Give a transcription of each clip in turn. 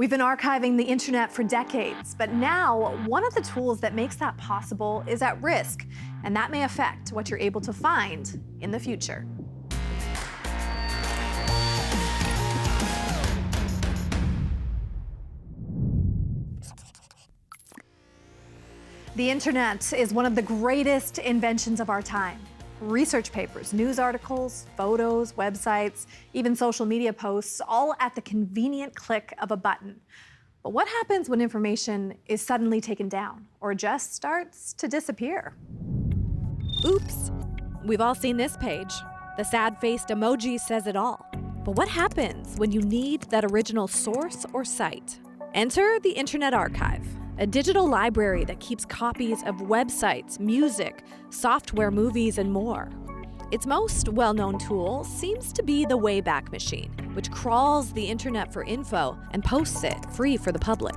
We've been archiving the internet for decades, but now one of the tools that makes that possible is at risk, and that may affect what you're able to find in the future. The internet is one of the greatest inventions of our time. Research papers, news articles, photos, websites, even social media posts, all at the convenient click of a button. But what happens when information is suddenly taken down or just starts to disappear? Oops. We've all seen this page. The sad-faced emoji says it all. But what happens when you need that original source or site? Enter the Internet Archive, a digital library that keeps copies of websites, music, software, movies, and more. Its most well-known tool seems to be the Wayback Machine, which crawls the internet for info and posts it free for the public.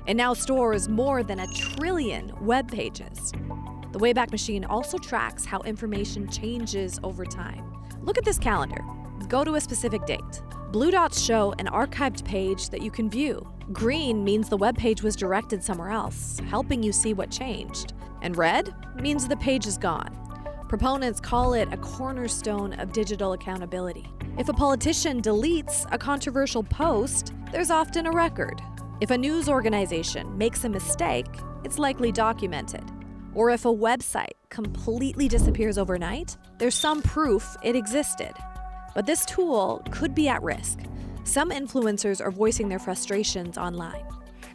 It now stores more than 1 trillion web pages. The Wayback Machine also tracks how information changes over time. Look at this calendar. Go to a specific date. Blue dots show an archived page that you can view. Green means the web page was directed somewhere else, helping you see what changed. And red means the page is gone. Proponents call it a cornerstone of digital accountability. If a politician deletes a controversial post, there's often a record. If a news organization makes a mistake, it's likely documented. Or if a website completely disappears overnight, there's some proof it existed. But this tool could be at risk. Some influencers are voicing their frustrations online.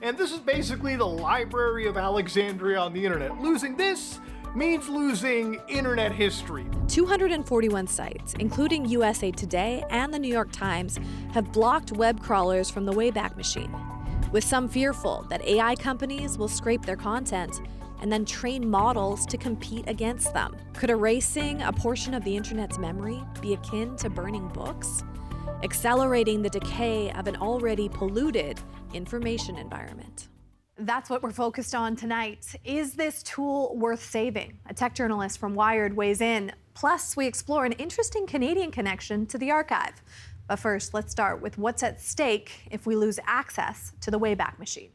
And this is basically the Library of Alexandria on the internet. Losing this means losing internet history. 241 sites, including USA Today and the New York Times, have blocked web crawlers from the Wayback Machine, with some fearful that AI companies will scrape their content and then train models to compete against them. Could erasing a portion of the internet's memory be akin to burning books, accelerating the decay of an already polluted information environment? That's what we're focused on tonight. Is this tool worth saving? A tech journalist from Wired weighs in. Plus, we explore an interesting Canadian connection to the archive. But first, let's start with what's at stake if we lose access to the Wayback Machine.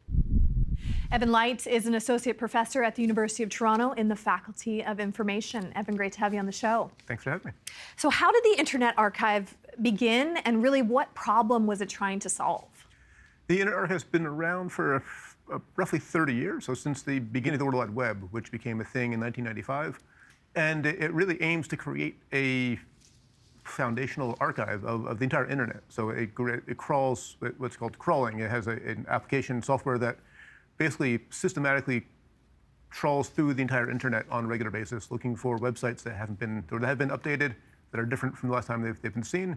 Evan Light is an associate professor at the University of Toronto in the Faculty of Information. Evan, great to have you on the show. Thanks for having me. So how did the Internet Archive begin, and really what problem was it trying to solve? The Internet Archive has been around for roughly 30 years, so since the beginning of the World Wide Web, which became a thing in 1995. And it really aims to create a foundational archive of the entire internet. So it crawls, what's called crawling. It has an application software that basically systematically trawls through the entire internet on a regular basis, looking for websites that have been updated, that are different from the last time they've been seen,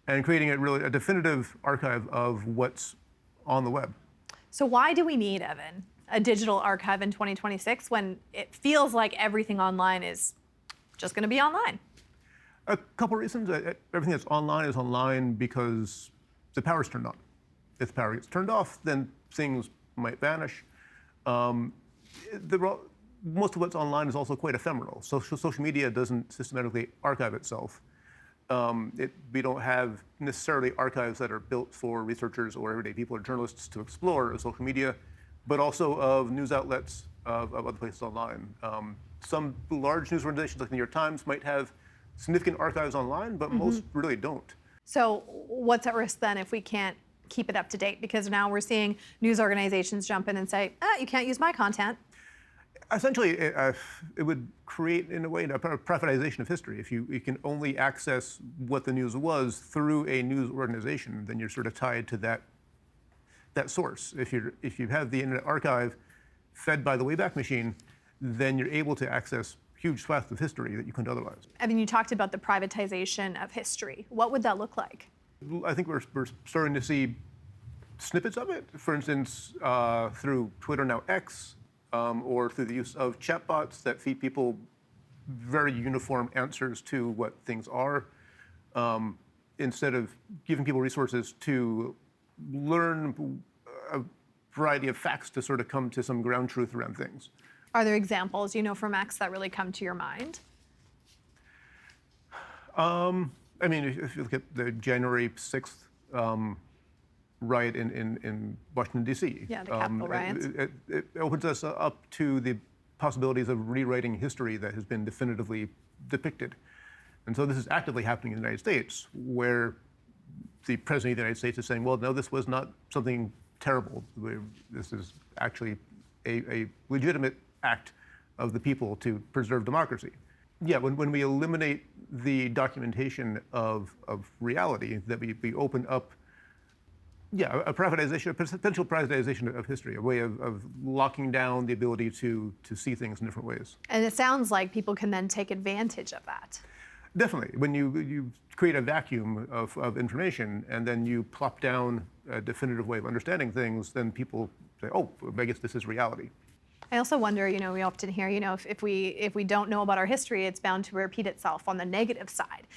and creating a definitive archive of what's on the web. So why do we need, Evan, a digital archive in 2026 when it feels like everything online is just going to be online? A couple reasons. Everything that's online is online because the power's turned on. If the power gets turned off, then things might vanish. Most of what's online is also quite ephemeral. Social media doesn't systematically archive itself. We don't have necessarily archives that are built for researchers or everyday people or journalists to explore of social media, but also of news outlets of other places online. Some large news organizations like the New York Times might have significant archives online, but most really don't. So what's at risk then if we can't keep it up to date? Because now we're seeing news organizations jump in and say, you can't use my content. Essentially, it would create, in a way, a privatization of history. If you can only access what the news was through a news organization, then you're sort of tied to that source. If you have the Internet Archive fed by the Wayback Machine, then you're able to access huge swaths of history that you couldn't otherwise. I mean, you talked about the privatization of history. What would that look like? I think we're starting to see snippets of it. For instance, through Twitter, now X, or through the use of chatbots that feed people very uniform answers to what things are, instead of giving people resources to learn a variety of facts to sort of come to some ground truth around things. Are there examples, from X that really come to your mind? I mean, if you look at the January 6th riot in Washington, D.C. Yeah, the Capitol riots. It opens us up to the possibilities of rewriting history that has been definitively depicted. And so this is actively happening in the United States, where the President of the United States is saying, well, no, this was not something terrible. This is actually a legitimate act of the people to preserve democracy. Yeah, when we eliminate the documentation of reality, that we open up, yeah, a privatization, a potential privatization of history, a way of locking down the ability to see things in different ways. And it sounds like people can then take advantage of that. Definitely. When you create a vacuum of information and then you plop down a definitive way of understanding things, then people say, oh, I guess this is reality. I also wonder, we often hear, if we don't know about our history, it's bound to repeat itself on the negative side.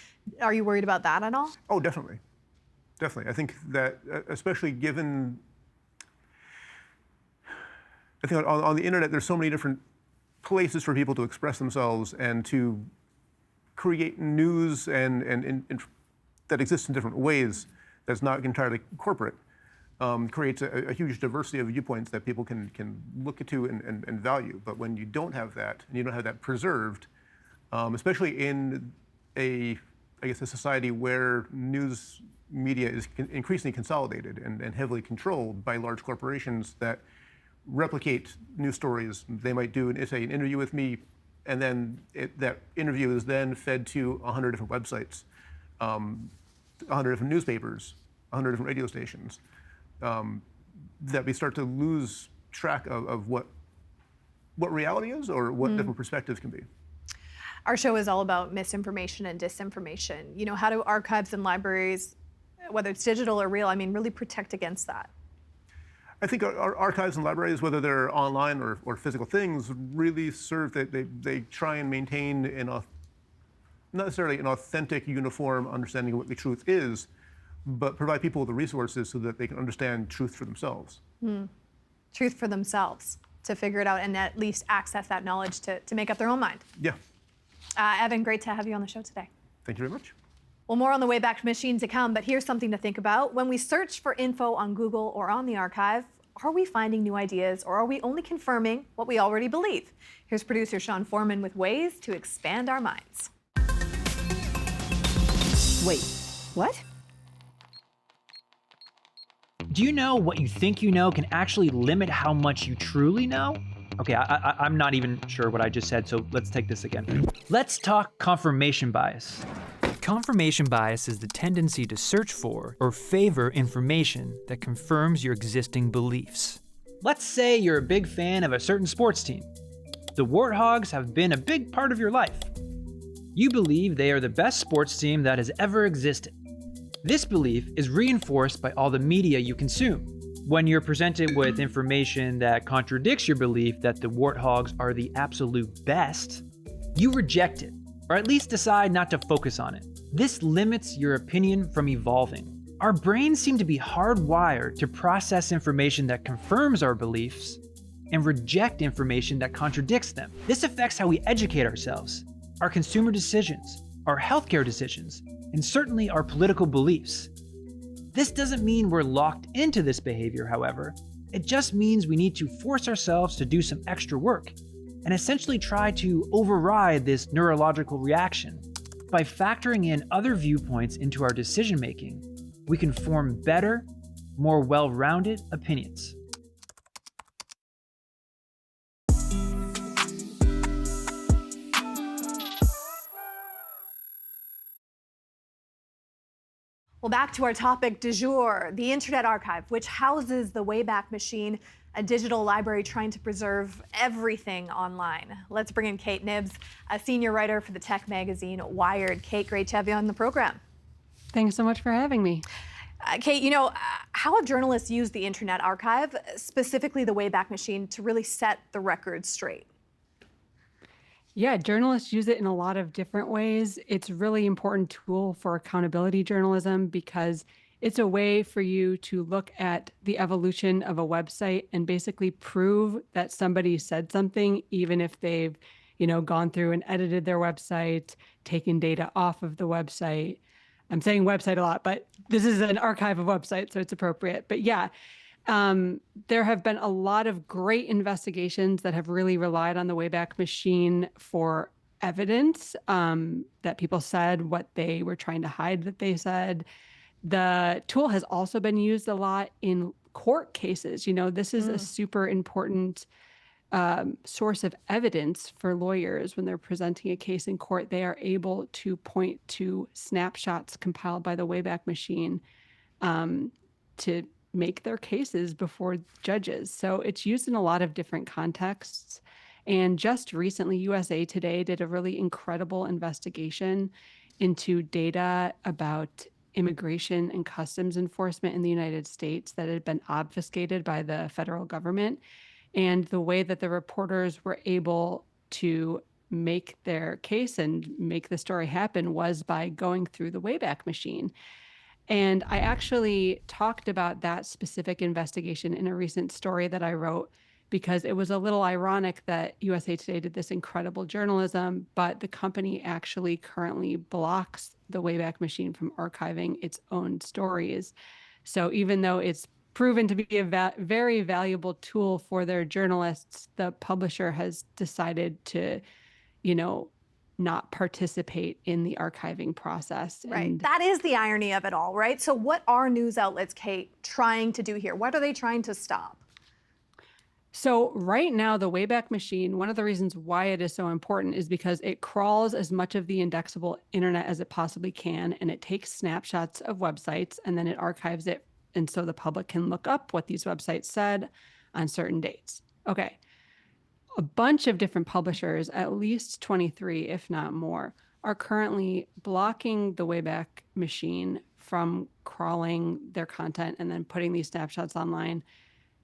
Are you worried about that at all? Oh, definitely. Definitely. I think that, especially given, I think on the internet, there's so many different places for people to express themselves and to create news and that exists in different ways that's not entirely corporate. Creates a huge diversity of viewpoints that people can look into and value. But when you don't have that, and you don't have that preserved, especially in a society where news media is increasingly consolidated and heavily controlled by large corporations that replicate news stories. They might do an interview with me, and then that interview is then fed to 100 different websites, 100 different newspapers, 100 different radio stations. That we start to lose track of what reality is or what different perspectives can be. Our show is all about misinformation and disinformation. How do archives and libraries, whether it's digital or real, really protect against that? I think our archives and libraries, whether they're online or physical things, really serve that they try and maintain not necessarily an authentic, uniform understanding of what the truth is, but provide people with the resources so that they can understand truth for themselves. Truth for themselves, to figure it out and at least access that knowledge to make up their own mind. Yeah. Evan, great to have you on the show today. Thank you very much. Well, more on the Wayback Machine to come, but here's something to think about. When we search for info on Google or on the archive, are we finding new ideas or are we only confirming what we already believe? Here's producer Sean Foreman with ways to expand our minds. Wait, what? Do you know what you think you know can actually limit how much you truly know? Okay, I'm not even sure what I just said, so let's take this again. Let's talk confirmation bias. Confirmation bias is the tendency to search for or favor information that confirms your existing beliefs. Let's say you're a big fan of a certain sports team. The Warthogs have been a big part of your life. You believe they are the best sports team that has ever existed. This belief is reinforced by all the media you consume. When you're presented with information that contradicts your belief that the Warthogs are the absolute best, you reject it, or at least decide not to focus on it. This limits your opinion from evolving. Our brains seem to be hardwired to process information that confirms our beliefs and reject information that contradicts them. This affects how we educate ourselves, our consumer decisions, our healthcare decisions, and certainly our political beliefs. This doesn't mean we're locked into this behavior, however. It just means we need to force ourselves to do some extra work and essentially try to override this neurological reaction. By factoring in other viewpoints into our decision-making, we can form better, more well-rounded opinions. Well, back to our topic du jour, the Internet Archive, which houses the Wayback Machine, a digital library trying to preserve everything online. Let's bring in Kate Knibbs, a senior writer for the tech magazine Wired. Kate, great to have you on the program. Thanks so much for having me. Kate, how have journalists used the Internet Archive, specifically the Wayback Machine, to really set the record straight? Yeah, journalists use it in a lot of different ways. It's a really important tool for accountability journalism because it's a way for you to look at the evolution of a website and basically prove that somebody said something, even if they've, gone through and edited their website, taken data off of the website. I'm saying website a lot, but this is an archive of websites, so it's appropriate. But yeah, there have been a lot of great investigations that have really relied on the Wayback Machine for evidence, that people said what they were trying to hide that they said. The tool has also been used a lot in court cases. This is a super important source of evidence for lawyers when they're presenting a case in court. They are able to point to snapshots compiled by the Wayback Machine to make their cases before judges. So it's used in a lot of different contexts. And just recently, USA Today did a really incredible investigation into data about immigration and customs enforcement in the United States that had been obfuscated by the federal government. And the way that the reporters were able to make their case and make the story happen was by going through the Wayback Machine. And I actually talked about that specific investigation in a recent story that I wrote, because it was a little ironic that USA Today did this incredible journalism, but the company actually currently blocks the Wayback Machine from archiving its own stories. So even though it's proven to be a very valuable tool for their journalists, the publisher has decided to, not participate in the archiving process. Right. And that is the irony of it all, right? So what are news outlets, Kate, trying to do here? What are they trying to stop? so right now, the Wayback Machine, one of the reasons why it is so important is because it crawls as much of the indexable internet as it possibly can, and it takes snapshots of websites, and then it archives it, and so the public can look up what these websites said on certain dates. Okay. A bunch of different publishers, at least 23, if not more, are currently blocking the Wayback Machine from crawling their content and then putting these snapshots online.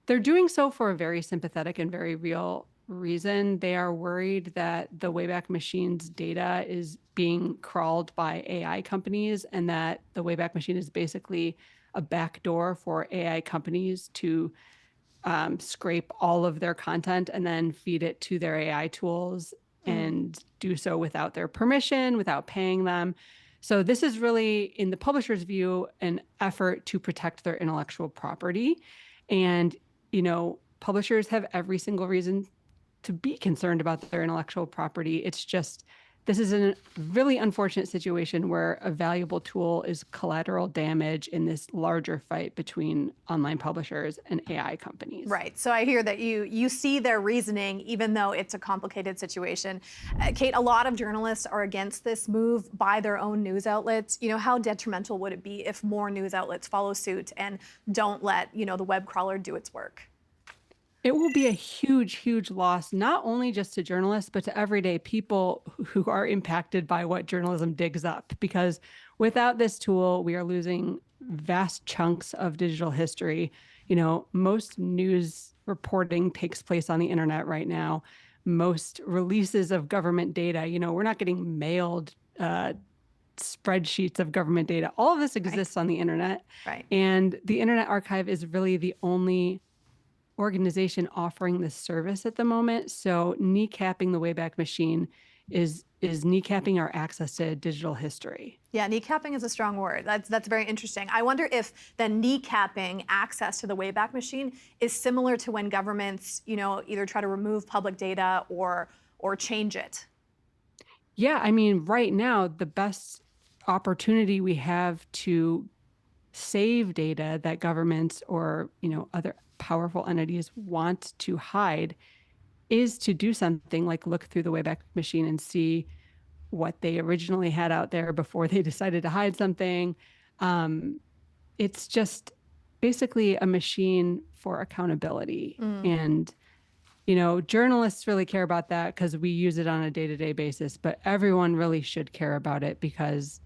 They're doing so for a very sympathetic and very real reason. They are worried that the Wayback Machine's data is being crawled by AI companies, and that the Wayback Machine is basically a backdoor for AI companies to scrape all of their content and then feed it to their AI tools and do so without their permission, without paying them. So this is really, in the publisher's view, an effort to protect their intellectual property. And, publishers have every single reason to be concerned about their intellectual property. It's just, this is a really unfortunate situation where a valuable tool is collateral damage in this larger fight between online publishers and AI companies. Right. So I hear that you see their reasoning, even though it's a complicated situation. Kate, a lot of journalists are against this move by their own news outlets. How detrimental would it be if more news outlets follow suit and don't let, the web crawler do its work? It will be a huge, huge loss, not only just to journalists, but to everyday people who are impacted by what journalism digs up. Because without this tool, we are losing vast chunks of digital history. Most news reporting takes place on the internet right now. Most releases of government data, we're not getting mailed spreadsheets of government data. All of this exists on the internet. Right. And the Internet Archive is really the only organization offering this service at the moment. So kneecapping the Wayback Machine is kneecapping our access to digital history. Yeah, kneecapping is a strong word. That's very interesting. I wonder if the kneecapping access to the Wayback Machine is similar to when governments, either try to remove public data or change it. Yeah, right now, the best opportunity we have to save data that governments or, other powerful entities want to hide is to do something like look through the Wayback Machine and see what they originally had out there before they decided to hide something. It's just basically a machine for accountability. And, journalists really care about that because we use it on a day-to-day basis, but everyone really should care about it because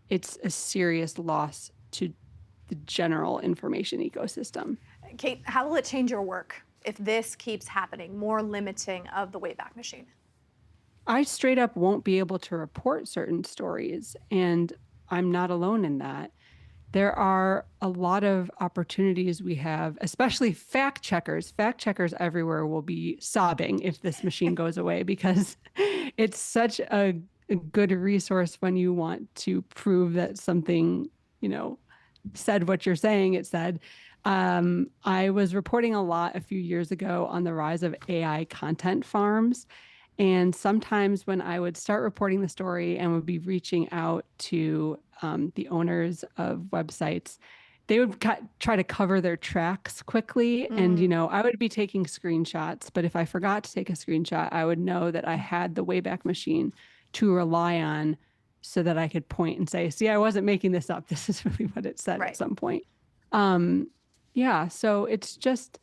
it's a serious loss to the general information ecosystem. Kate, how will it change your work if this keeps happening, more limiting of the Wayback Machine? I straight up won't be able to report certain stories, and I'm not alone in that. There are a lot of opportunities we have, especially fact checkers. Fact checkers everywhere will be sobbing if this machine goes away because it's such a a good resource when you want to prove that something, said what you're saying it said. I was reporting a lot a few years ago on the rise of AI content farms. And sometimes when I would start reporting the story and would be reaching out to the owners of websites, they would try to cover their tracks quickly. And, I would be taking screenshots, but if I forgot to take a screenshot, I would know that I had the Wayback Machine to rely on so that I could point and say, see, I wasn't making this up. This is really what it said at some point. So it's just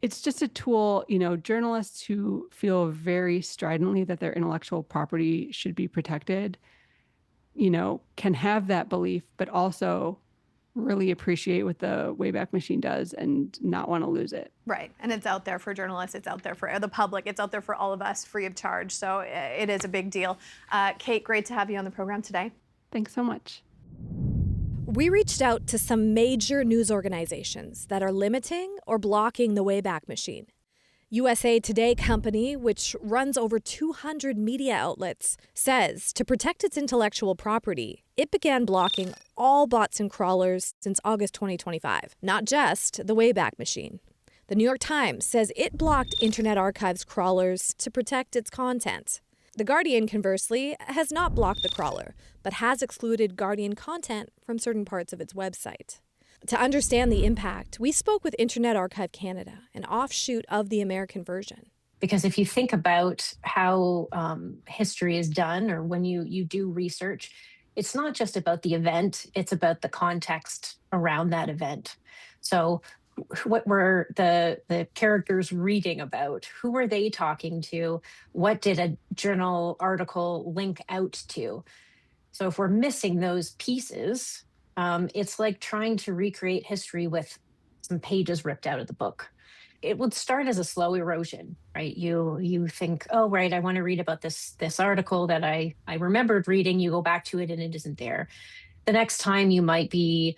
a tool, journalists who feel very stridently that their intellectual property should be protected, can have that belief, but also really appreciate what the Wayback Machine does and not want to lose it. Right. And it's out there for journalists. It's out there for the public. It's out there for all of us free of charge. So it is a big deal. Kate, great to have you on the program today. Thanks so much. We reached out to some major news organizations that are limiting or blocking the Wayback Machine. USA Today Company, which runs over 200 media outlets, says to protect its intellectual property, it began blocking all bots and crawlers since August 2025, not just the Wayback Machine. The New York Times says it blocked Internet Archive's crawlers to protect its content. The Guardian, conversely, has not blocked the crawler, but has excluded Guardian content from certain parts of its website. To understand the impact, we spoke with Internet Archive Canada, an offshoot of the American version. Because if you think about how history is done, or when you do research, it's not just about the event, it's about the context around that event. So what were the characters reading about? Who were they talking to? What did a journal article link out to? So if we're missing those pieces, it's like trying to recreate history with some pages ripped out of the book. It would start as a slow erosion, right? You think, oh, right, I want to read about this article that I remembered reading. You go back to it and it isn't there. The next time you might be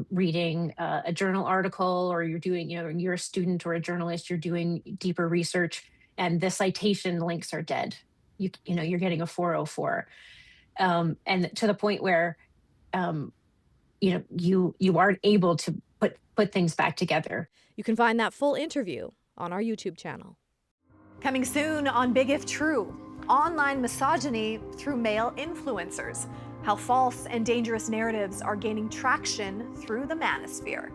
reading a journal article, or you're doing, you're a student or a journalist, you're doing deeper research, and the citation links are dead. You're getting a 404, and to the point where you aren't able to put things back together. You can find that full interview on our YouTube channel. Coming soon on Big If True, online misogyny through male influencers, how false and dangerous narratives are gaining traction through the manosphere.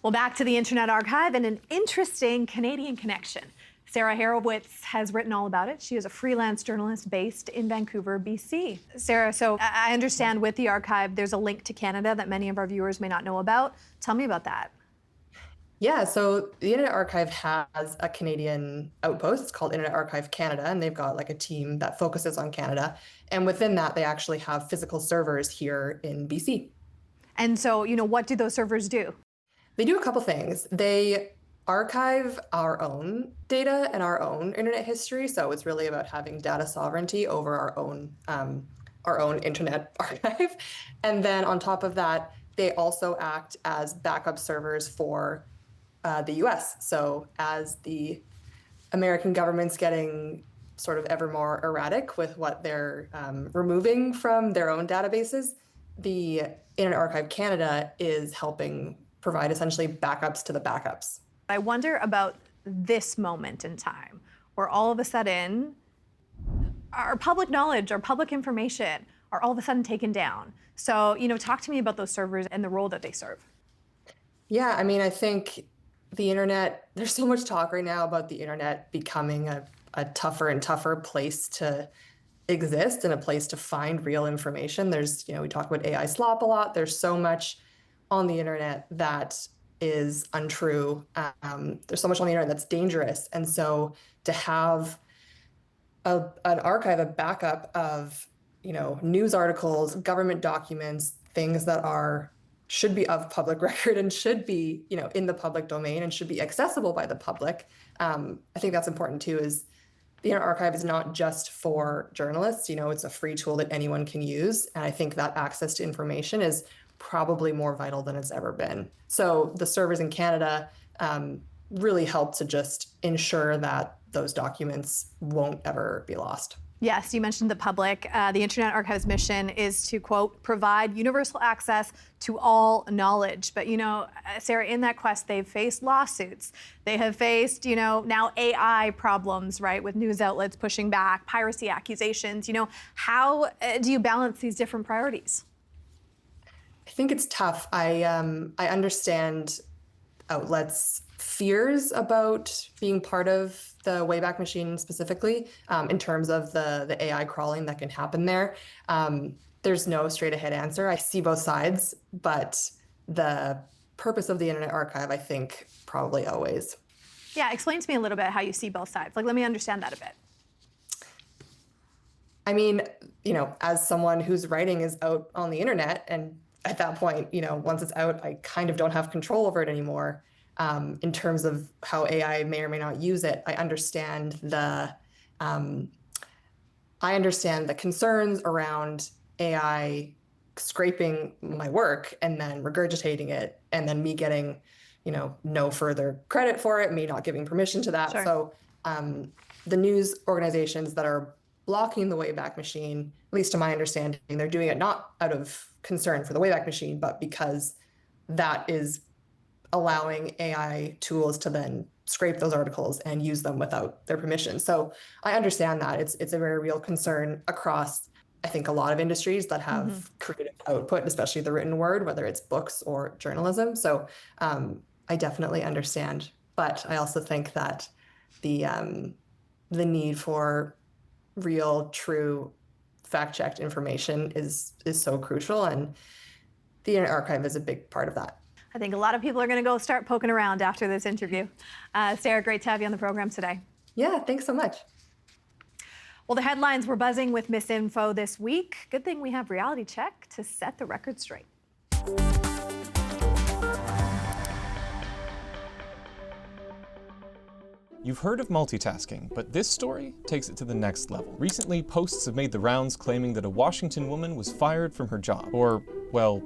Well, back to the Internet Archive and an interesting Canadian connection. Sarah Horowitz has written all about it. She is a freelance journalist based in Vancouver, BC. Sarah, so I understand with the archive, there's a link to Canada that many of our viewers may not know about. Tell me about that. Yeah, so the Internet Archive has a Canadian outpost. It's called Internet Archive Canada, and they've got like a team that focuses on Canada. And within that, they actually have physical servers here in BC. And so, what do those servers do? They do a couple things. They archive our own data and our own internet history. So it's really about having data sovereignty over our own internet archive. And then on top of that, they also act as backup servers for the US. So as the American government's getting sort of ever more erratic with what they're removing from their own databases, the Internet Archive Canada is helping provide essentially backups to the backups. I wonder about this moment in time where all of a sudden our public knowledge, our public information are all of a sudden taken down. So, talk to me about those servers and the role that they serve. Yeah, I mean, I think the internet, there's so much talk right now about the internet becoming a tougher and tougher place to exist and a place to find real information. There's, we talk about AI slop a lot. There's so much on the internet that is untrue. There's so much on the internet that's dangerous. And so to have an archive, a backup of, news articles, government documents, things that should be of public record and should be, in the public domain and should be accessible by the public. I think that's important too, is the Internet Archive is not just for journalists. It's a free tool that anyone can use. And I think that access to information is probably more vital than it's ever been. So the servers in Canada really help to just ensure that those documents won't ever be lost. Yes, you mentioned the public. The Internet Archive's mission is to, quote, provide universal access to all knowledge. But, Sarah, in that quest, they've faced lawsuits. They have faced, now AI problems, right, with news outlets pushing back, piracy accusations. How do you balance these different priorities? I think it's tough. I understand outlets' fears about being part of the Wayback Machine specifically, in terms of the AI crawling that can happen there. There's no straight ahead answer. I see both sides, but the purpose of the Internet Archive, I think, probably always. Yeah, explain to me a little bit how you see both sides. Let me understand that a bit. I mean, as someone whose writing is out on the internet, and at that point, once it's out, I kind of don't have control over it anymore. In terms of how AI may or may not use it, I understand the concerns around AI scraping my work and then regurgitating it, and then me getting, no further credit for it, me not giving permission to that. Sure. So the news organizations that are blocking the Wayback Machine, at least to my understanding, they're doing it not out of concern for the Wayback Machine, but because that is allowing AI tools to then scrape those articles and use them without their permission. So I understand that it's a very real concern across, I think, a lot of industries that have creative output, especially the written word, whether it's books or journalism. So I definitely understand, but I also think that the need for real, true, fact-checked information is so crucial, and the Internet Archive is a big part of that. I think a lot of people are going to go start poking around after this interview. Sarah, great to have you on the program today. Yeah, thanks so much. Well, the headlines were buzzing with misinfo this week. Good thing we have Reality Check to set the record straight. You've heard of multitasking, but this story takes it to the next level. Recently, posts have made the rounds claiming that a Washington woman was fired from her job, or, well,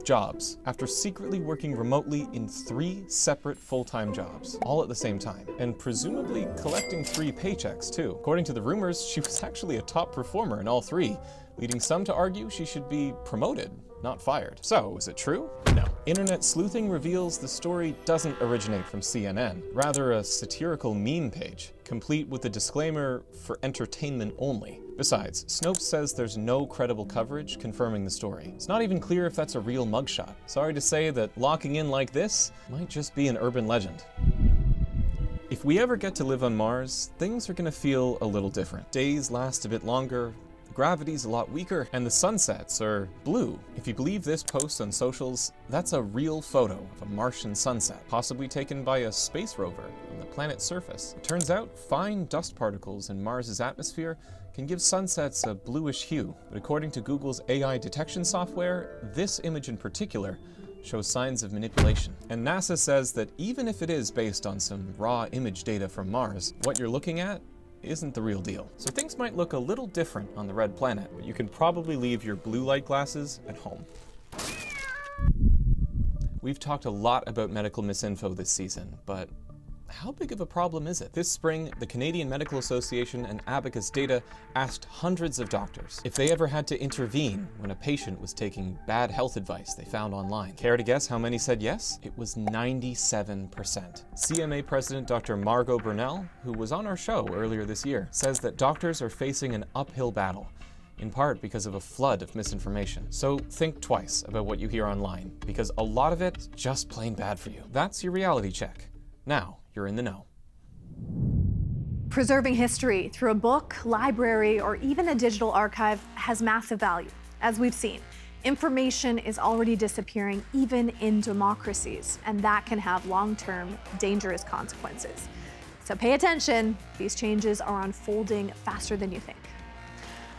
jobs, after secretly working remotely in 3 separate full-time jobs, all at the same time, and presumably collecting 3 paychecks too. According to the rumors, she was actually a top performer in all 3, leading some to argue she should be promoted, not fired. So, is it true? No. Internet sleuthing reveals the story doesn't originate from CNN, rather a satirical meme page, complete with a disclaimer for entertainment only. Besides, Snopes says there's no credible coverage confirming the story. It's not even clear if that's a real mugshot. Sorry to say that locking in like this might just be an urban legend. If we ever get to live on Mars, things are gonna feel a little different. Days last a bit longer, gravity's a lot weaker, and the sunsets are blue. If you believe this post on socials, that's a real photo of a Martian sunset, possibly taken by a space rover on the planet's surface. It turns out fine dust particles in Mars's atmosphere can give sunsets a bluish hue, but according to Google's AI detection software, this image in particular shows signs of manipulation. And NASA says that even if it is based on some raw image data from Mars, what you're looking at isn't the real deal. So things might look a little different on the red planet, but you can probably leave your blue light glasses at home. We've talked a lot about medical misinfo this season, but how big of a problem is it? This spring, the Canadian Medical Association and Abacus Data asked hundreds of doctors if they ever had to intervene when a patient was taking bad health advice they found online. Care to guess how many said yes? It was 97%. CMA President Dr. Margot Burnell, who was on our show earlier this year, says that doctors are facing an uphill battle, in part because of a flood of misinformation. So think twice about what you hear online, because a lot of it's just plain bad for you. That's your reality check. Now, you're in the know. Preserving history through a book, library, or even a digital archive has massive value. As we've seen, information is already disappearing even in democracies, and that can have long-term, dangerous consequences. So pay attention, these changes are unfolding faster than you think.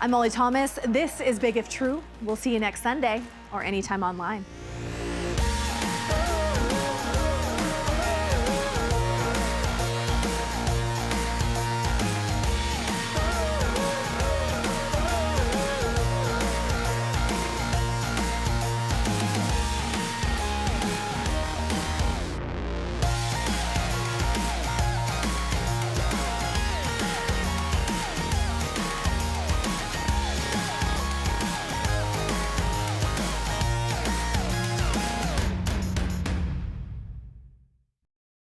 I'm Molly Thomas, this is Big If True. We'll see you next Sunday or anytime online.